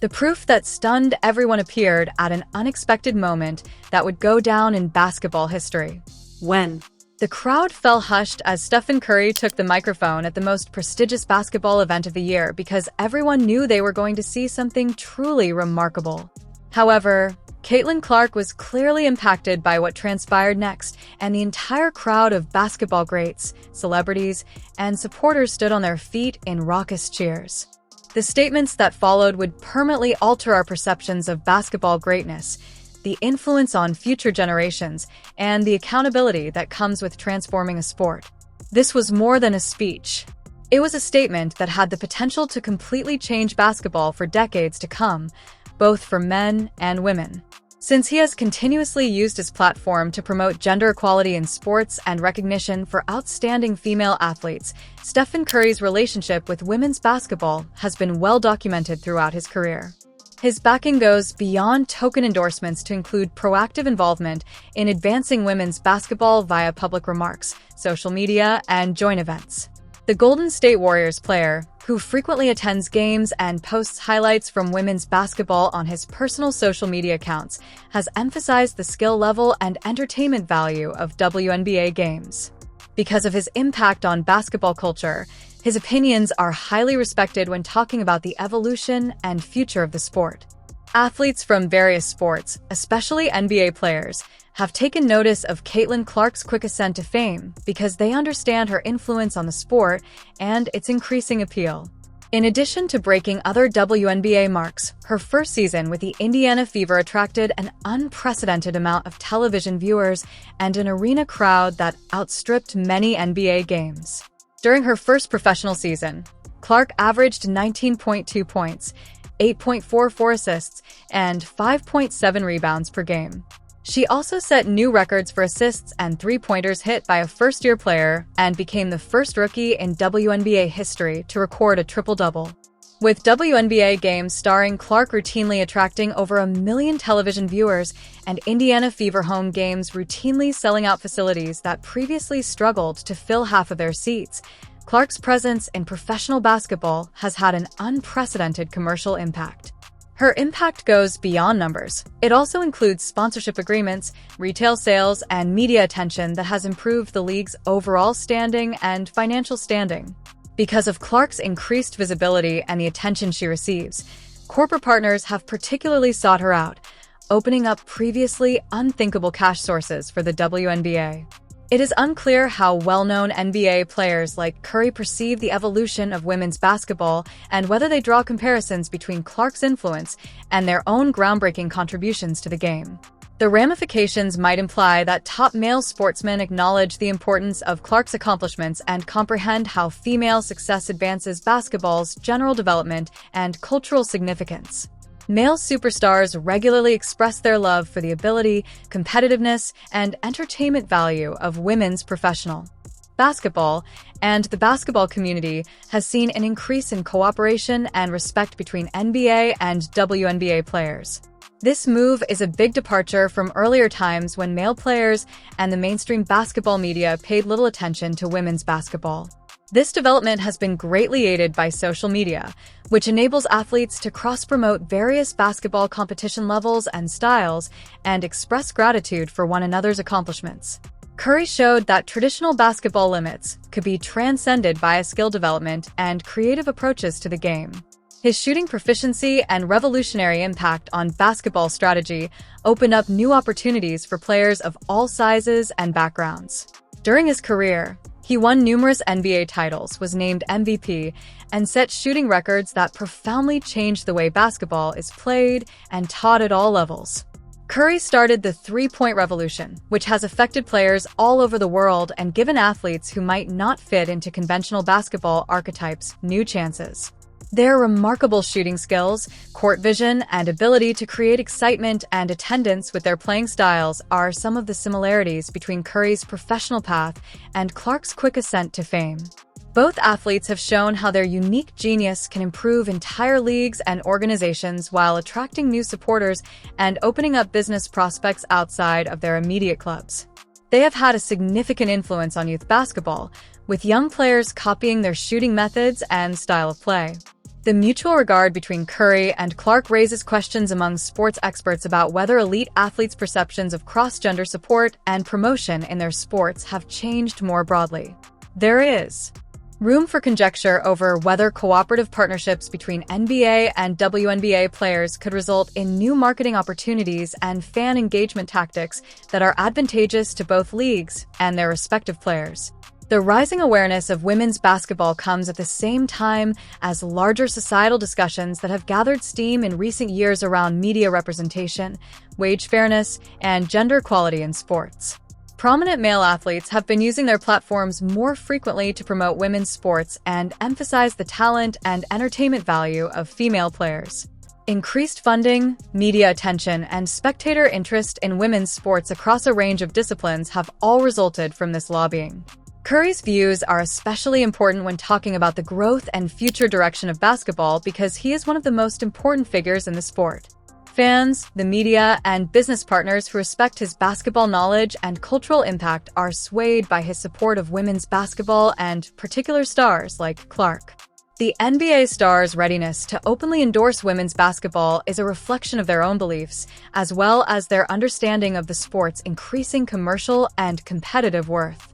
The proof that stunned everyone appeared at an unexpected moment that would go down in basketball history. When? The crowd fell hushed as Stephen Curry took the microphone at the most prestigious basketball event of the year because everyone knew they were going to see something truly remarkable. However, Caitlin Clark was clearly impacted by what transpired next, and the entire crowd of basketball greats, celebrities, and supporters stood on their feet in raucous cheers. The statements that followed would permanently alter our perceptions of basketball greatness, the influence on future generations, and the accountability that comes with transforming a sport. This was more than a speech. It was a statement that had the potential to completely change basketball for decades to come, both for men and women. Since he has continuously used his platform to promote gender equality in sports and recognition for outstanding female athletes, Stephen Curry's relationship with women's basketball has been well documented throughout his career. His backing goes beyond token endorsements to include proactive involvement in advancing women's basketball via public remarks, social media, and joint events. The Golden State Warriors player, who frequently attends games and posts highlights from women's basketball on his personal social media accounts, has emphasized the skill level and entertainment value of WNBA games. Because of his impact on basketball culture, his opinions are highly respected when talking about the evolution and future of the sport. Athletes from various sports, especially NBA players, have taken notice of Caitlin Clark's quick ascent to fame because they understand her influence on the sport and its increasing appeal. In addition to breaking other WNBA marks, her first season with the Indiana Fever attracted an unprecedented amount of television viewers and an arena crowd that outstripped many NBA games. During her first professional season, Clark averaged 19.2 points, 8.44 assists, and 5.7 rebounds per game. She also set new records for assists and three-pointers hit by a first-year player and became the first rookie in WNBA history to record a triple-double. With WNBA games starring Clark routinely attracting over 1 million television viewers and Indiana Fever home games routinely selling out facilities that previously struggled to fill half of their seats, Clark's presence in professional basketball has had an unprecedented commercial impact. Her impact goes beyond numbers. It also includes sponsorship agreements, retail sales, and media attention that has improved the league's overall standing and financial standing. Because of Clark's increased visibility and the attention she receives, corporate partners have particularly sought her out, opening up previously unthinkable cash sources for the WNBA. It is unclear how well-known NBA players like Curry perceive the evolution of women's basketball and whether they draw comparisons between Clark's influence and their own groundbreaking contributions to the game. The ramifications might imply that top male sportsmen acknowledge the importance of Clark's accomplishments and comprehend how female success advances basketball's general development and cultural significance. Male superstars regularly express their love for the ability, competitiveness, and entertainment value of women's professional basketball, and the basketball community has seen an increase in cooperation and respect between NBA and WNBA players. This move is a big departure from earlier times when male players and the mainstream basketball media paid little attention to women's basketball. This development has been greatly aided by social media, which enables athletes to cross-promote various basketball competition levels and styles and express gratitude for one another's accomplishments. Curry showed that traditional basketball limits could be transcended via skill development and creative approaches to the game. His shooting proficiency and revolutionary impact on basketball strategy opened up new opportunities for players of all sizes and backgrounds. During his career, he won numerous NBA titles, was named MVP, and set shooting records that profoundly changed the way basketball is played and taught at all levels. Curry started the three-point revolution, which has affected players all over the world and given athletes who might not fit into conventional basketball archetypes new chances. Their remarkable shooting skills, court vision, and ability to create excitement and attendance with their playing styles are some of the similarities between Curry's professional path and Clark's quick ascent to fame. Both athletes have shown how their unique genius can improve entire leagues and organizations while attracting new supporters and opening up business prospects outside of their immediate clubs. They have had a significant influence on youth basketball, with young players copying their shooting methods and style of play. The mutual regard between Curry and Clark raises questions among sports experts about whether elite athletes' perceptions of cross-gender support and promotion in their sports have changed more broadly. There is room for conjecture over whether cooperative partnerships between NBA and WNBA players could result in new marketing opportunities and fan engagement tactics that are advantageous to both leagues and their respective players. The rising awareness of women's basketball comes at the same time as larger societal discussions that have gathered steam in recent years around media representation, wage fairness, and gender equality in sports. Prominent male athletes have been using their platforms more frequently to promote women's sports and emphasize the talent and entertainment value of female players. Increased funding, media attention, and spectator interest in women's sports across a range of disciplines have all resulted from this lobbying. Curry's views are especially important when talking about the growth and future direction of basketball because he is one of the most important figures in the sport. Fans, the media, and business partners who respect his basketball knowledge and cultural impact are swayed by his support of women's basketball and particular stars like Clark. The NBA stars' readiness to openly endorse women's basketball is a reflection of their own beliefs, as well as their understanding of the sport's increasing commercial and competitive worth.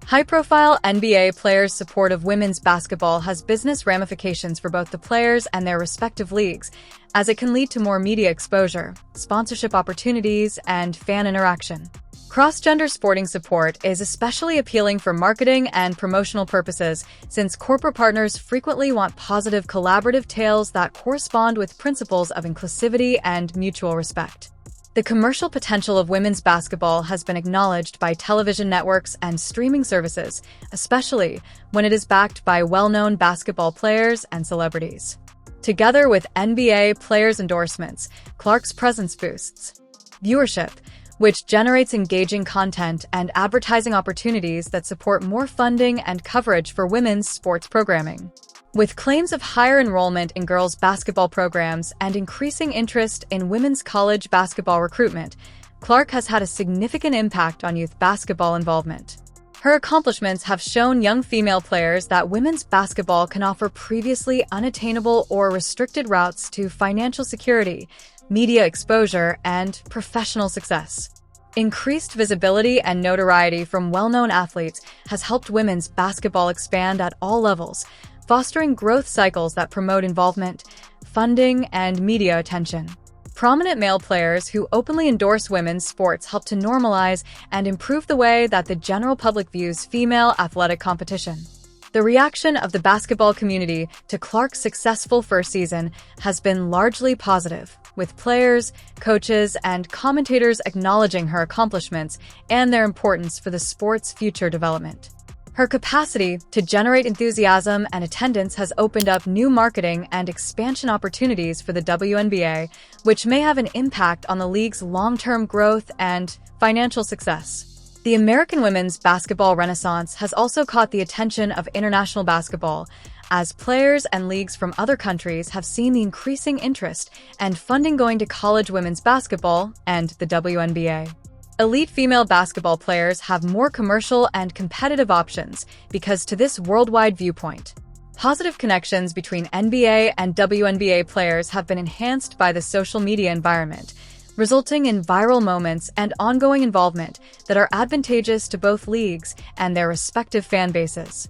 High-profile NBA players' support of women's basketball has business ramifications for both the players and their respective leagues, as it can lead to more media exposure, sponsorship opportunities, and fan interaction. Cross-gender sporting support is especially appealing for marketing and promotional purposes, since corporate partners frequently want positive collaborative tales that correspond with principles of inclusivity and mutual respect. The commercial potential of women's basketball has been acknowledged by television networks and streaming services, especially when it is backed by well-known basketball players and celebrities. Together with NBA players' endorsements, Clark's presence boosts viewership, which generates engaging content and advertising opportunities that support more funding and coverage for women's sports programming. With claims of higher enrollment in girls' basketball programs and increasing interest in women's college basketball recruitment, Clark has had a significant impact on youth basketball involvement. Her accomplishments have shown young female players that women's basketball can offer previously unattainable or restricted routes to financial security, media exposure, and professional success. Increased visibility and notoriety from well-known athletes has helped women's basketball expand at all levels, fostering growth cycles that promote involvement, funding, and media attention. Prominent male players who openly endorse women's sports help to normalize and improve the way that the general public views female athletic competition. The reaction of the basketball community to Clark's successful first season has been largely positive, with players, coaches, and commentators acknowledging her accomplishments and their importance for the sport's future development. Her capacity to generate enthusiasm and attendance has opened up new marketing and expansion opportunities for the WNBA, which may have an impact on the league's long-term growth and financial success. The American women's basketball renaissance has also caught the attention of international basketball, as players and leagues from other countries have seen the increasing interest and funding going to college women's basketball and the WNBA. Elite female basketball players have more commercial and competitive options because to this worldwide viewpoint. Positive connections between NBA and WNBA players have been enhanced by the social media environment, resulting in viral moments and ongoing involvement that are advantageous to both leagues and their respective fan bases.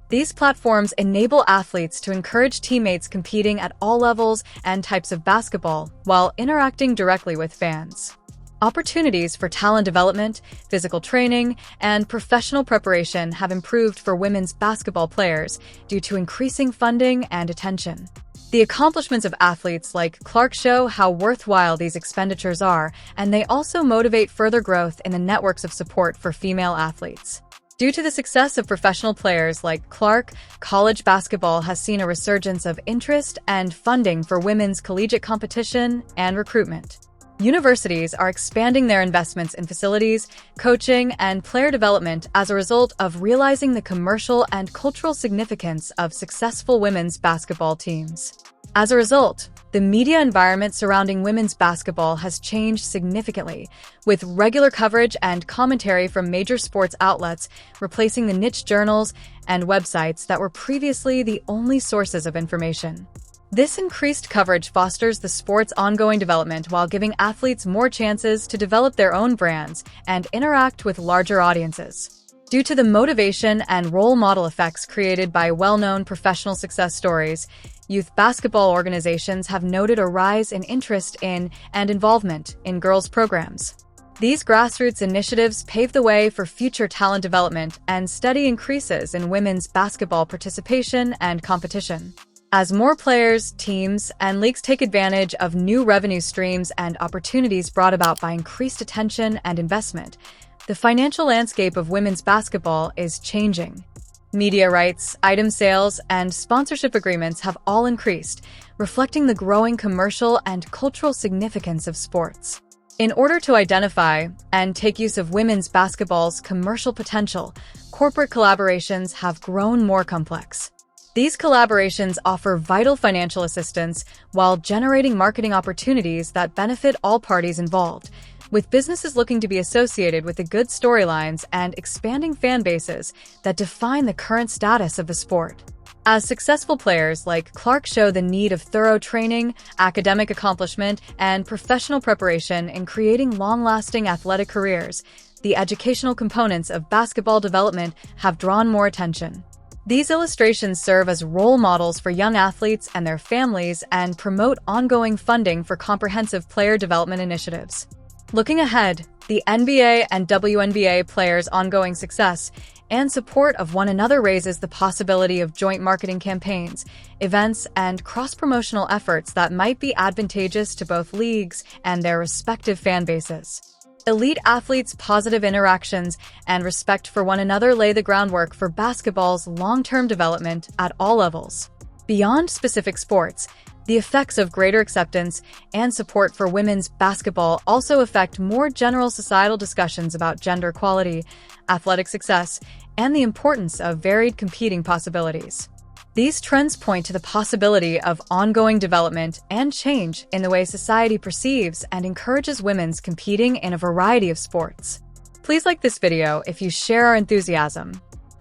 These platforms enable athletes to encourage teammates competing at all levels and types of basketball while interacting directly with fans. Opportunities for talent development, physical training, and professional preparation have improved for women's basketball players due to increasing funding and attention. The accomplishments of athletes like Clark show how worthwhile these expenditures are, and they also motivate further growth in the networks of support for female athletes. Due to the success of professional players like Clark, college basketball has seen a resurgence of interest and funding for women's collegiate competition and recruitment. Universities are expanding their investments in facilities, coaching, and player development as a result of realizing the commercial and cultural significance of successful women's basketball teams. As a result, the media environment surrounding women's basketball has changed significantly, with regular coverage and commentary from major sports outlets replacing the niche journals and websites that were previously the only sources of information. This increased coverage fosters the sport's ongoing development while giving athletes more chances to develop their own brands and interact with larger audiences. Due to the motivation and role model effects created by well-known professional success stories, youth basketball organizations have noted a rise in interest in and involvement in girls' programs. These grassroots initiatives pave the way for future talent development and steady increases in women's basketball participation and competition. As more players, teams, and leagues take advantage of new revenue streams and opportunities brought about by increased attention and investment, the financial landscape of women's basketball is changing. Media rights, item sales, and sponsorship agreements have all increased, reflecting the growing commercial and cultural significance of sports. In order to identify and take use of women's basketball's commercial potential, corporate collaborations have grown more complex. These collaborations offer vital financial assistance while generating marketing opportunities that benefit all parties involved, with businesses looking to be associated with the good storylines and expanding fan bases that define the current status of the sport. As successful players like Clark show the need of thorough training, academic accomplishment, and professional preparation in creating long-lasting athletic careers, the educational components of basketball development have drawn more attention. These illustrations serve as role models for young athletes and their families and promote ongoing funding for comprehensive player development initiatives. Looking ahead, the NBA and WNBA players' ongoing success and support of one another raises the possibility of joint marketing campaigns, events, and cross-promotional efforts that might be advantageous to both leagues and their respective fan bases. Elite athletes' positive interactions and respect for one another lay the groundwork for basketball's long-term development at all levels. Beyond specific sports, the effects of greater acceptance and support for women's basketball also affect more general societal discussions about gender equality, athletic success, and the importance of varied competing possibilities. These trends point to the possibility of ongoing development and change in the way society perceives and encourages women's competing in a variety of sports. Please like this video if you share our enthusiasm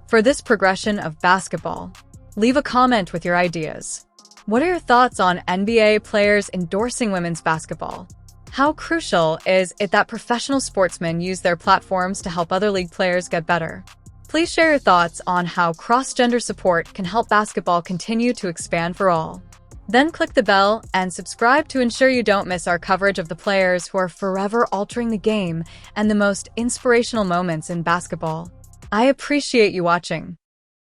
for this progression of basketball. Leave a comment with your ideas. What are your thoughts on NBA players endorsing women's basketball? How crucial is it that professional sportsmen use their platforms to help other league players get better? Please share your thoughts on how cross-gender support can help basketball continue to expand for all. Then click the bell and subscribe to ensure you don't miss our coverage of the players who are forever altering the game and the most inspirational moments in basketball. I appreciate you watching.